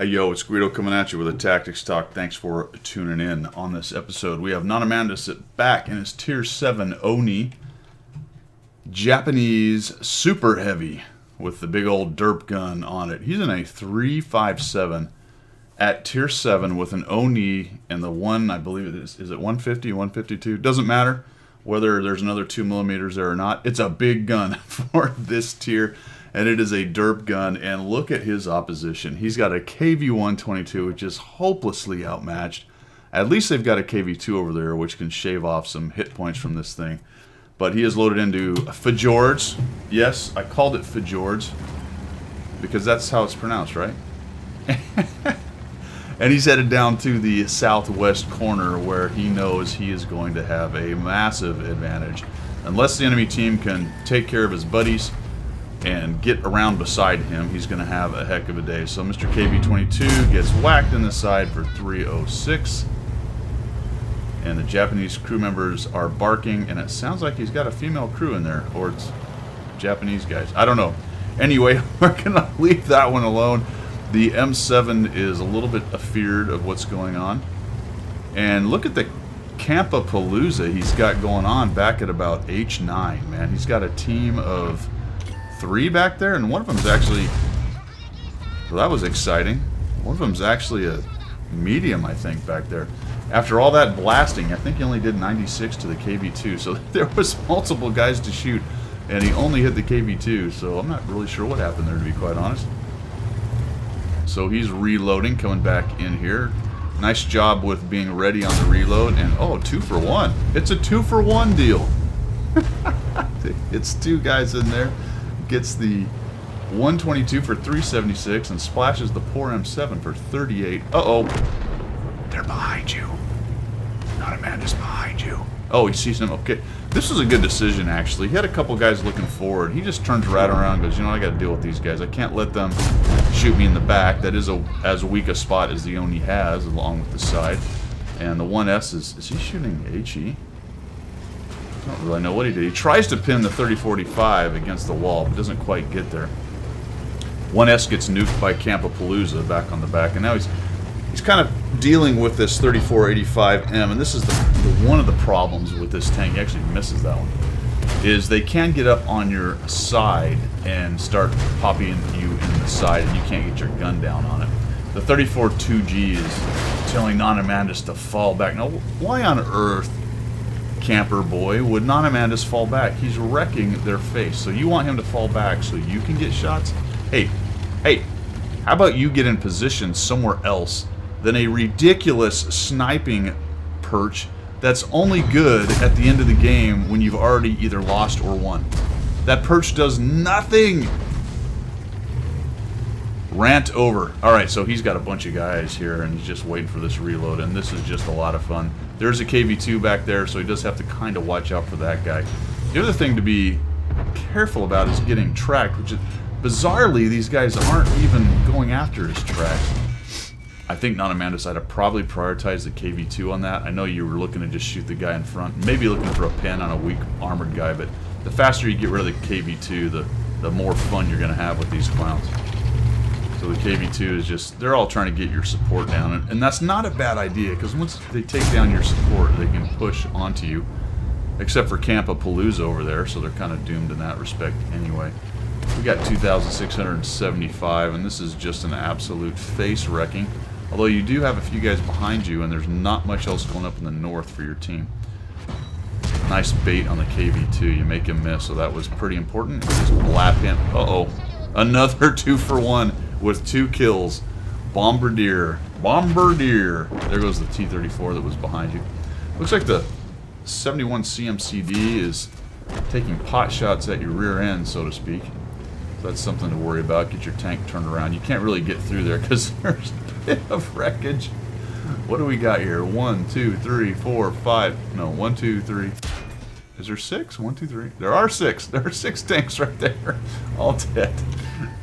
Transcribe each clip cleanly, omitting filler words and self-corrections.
Hey yo, it's Guido coming at you with a Tactics Talk. Thanks for tuning in on this episode. We have Nona back in his Tier 7 Oni. Japanese super heavy with the big old derp gun on it. He's in a 357 at Tier 7 with an Oni and the one, I believe it is it 150, 152? Doesn't matter whether there's another 2mm there or not. It's a big gun for this tier. And it is a derp gun, and look at his opposition. He's got a KV-122, which is hopelessly outmatched. At least they've got a KV-2 over there, which can shave off some hit points from this thing. But he is loaded into Fjords. Yes, I called it Fjords, because that's how it's pronounced, right? And he's headed down to the southwest corner, where he knows he is going to have a massive advantage. Unless the enemy team can take care of his buddies and get around beside him, he's going to have a heck of a day. So Mr. KV-22 gets whacked in the side for 306. And the Japanese crew members are barking, and it sounds like he's got a female crew in there, or it's Japanese guys. I don't know. Anyway, we're going to leave that one alone. The M7 is a little bit afeared of what's going on. And look at the Campapalooza he's got going on back at about H9, man. He's got a team of 3 back there, and one of them's actually, well, that was exciting. One of them's actually a medium, I think, back there. After all that blasting, I think he only did 96 to the KV-2, so there was multiple guys to shoot, and he only hit the KV-2, so I'm not really sure what happened there, to be quite honest. So he's reloading, coming back in here. Nice job with being ready on the reload, and oh, 2 for 1. It's a 2 for 1 deal. It's 2 guys in there. Gets the 122 for 376 and splashes the poor M7 for 38. Uh-oh. They're behind you. Not Amanda's behind you. Oh, he sees him. Okay. This was a good decision, actually. He had a couple guys looking forward. He just turns right around and goes, you know, I got to deal with these guys. I can't let them shoot me in the back. That is as weak a spot as the Oni has, along with the side. And the 1S is he shooting HE? I don't really know what he did. He tries to pin the 3045 against the wall, but doesn't quite get there. 1S gets nuked by Campapalooza back on the back, and now he's kind of dealing with this 3485M, and this is the one of the problems with this tank. He actually misses that one. Is they can get up on your side and start popping you in the side, and you can't get your gun down on it. The 34-2G is telling Nonamandus to fall back. Now, why on earth, camper boy, would Nonamandus fall back? He's wrecking their face. So you want him to fall back so you can get shots? Hey, how about you get in position somewhere else than a ridiculous sniping perch that's only good at the end of the game when you've already either lost or won? That perch does nothing. Rant over. Alright, so he's got a bunch of guys here and he's just waiting for this reload, and this is just a lot of fun. There's a KV-2 back there, so he does have to kind of watch out for that guy. The other thing to be careful about is getting tracked, which is, bizarrely, these guys aren't even going after his tracks. I think Nonamandus, I'd have probably prioritized the KV-2 on that. I know you were looking to just shoot the guy in front, maybe looking for a pin on a weak armored guy, but the faster you get rid of the KV-2, the more fun you're going to have with these clowns. So the KV-2 is just, they're all trying to get your support down, and that's not a bad idea, because once they take down your support, they can push onto you, except for Campapalooza over there, so they're kind of doomed in that respect anyway. We got 2,675, and this is just an absolute face wrecking, although you do have a few guys behind you, and there's not much else going up in the north for your team. Nice bait on the KV-2, you make him miss, so that was pretty important. Just blap him. Uh-oh. Another 2 for 1 with 2 kills. Bombardier. There goes the T-34 that was behind you. Looks like the 71 CMCD is taking pot shots at your rear end, so to speak. So that's something to worry about. Get your tank turned around. You can't really get through there because there's a bit of wreckage. What do we got here? 1, 2, 3, 4, 5. No, 1, 2, 3. Is there 6? 1, 2, 3. There are 6. There are 6 tanks right there. All dead.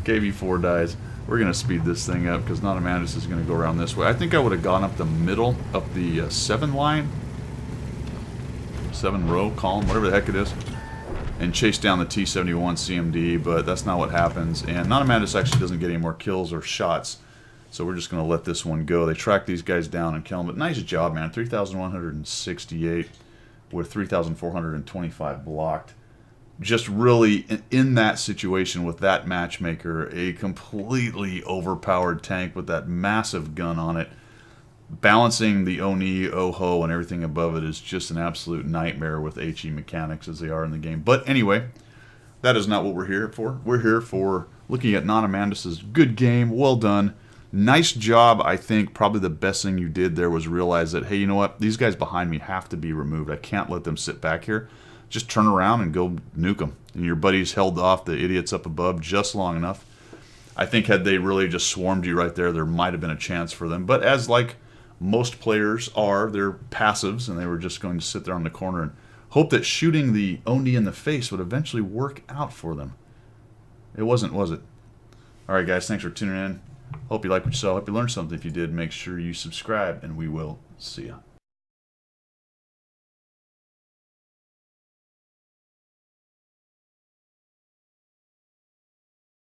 KV-4 dies. We're going to speed this thing up because Nonamandus is going to go around this way. I think I would have gone up the middle, up the 7 line. 7 row column, whatever the heck it is. And chased down the T-71 CMD, but that's not what happens. And Nonamandus actually doesn't get any more kills or shots So we're just going to let this one go. They track these guys down and kill them. But nice job, man. 3,168 with 3,425 blocked. Just really, in that situation with that matchmaker, a completely overpowered tank with that massive gun on it. Balancing the Oni, Oho, and everything above it is just an absolute nightmare with HE mechanics as they are in the game. But anyway, that is not what we're here for. We're here for looking at Nona Mandis's good game. Well done. Nice job. I think probably the best thing you did there was realize that, hey, you know what? These guys behind me have to be removed. I can't let them sit back here. Just turn around and go nuke them. And your buddies held off the idiots up above just long enough. I think had they really just swarmed you right there, there might have been a chance for them. But as like most players are, they're passives, and they were just going to sit there on the corner and hope that shooting the Oni in the face would eventually work out for them. It wasn't, was it? All right, guys, thanks for tuning in. Hope you liked what you saw. Hope you learned something. If you did, make sure you subscribe, and we will see ya.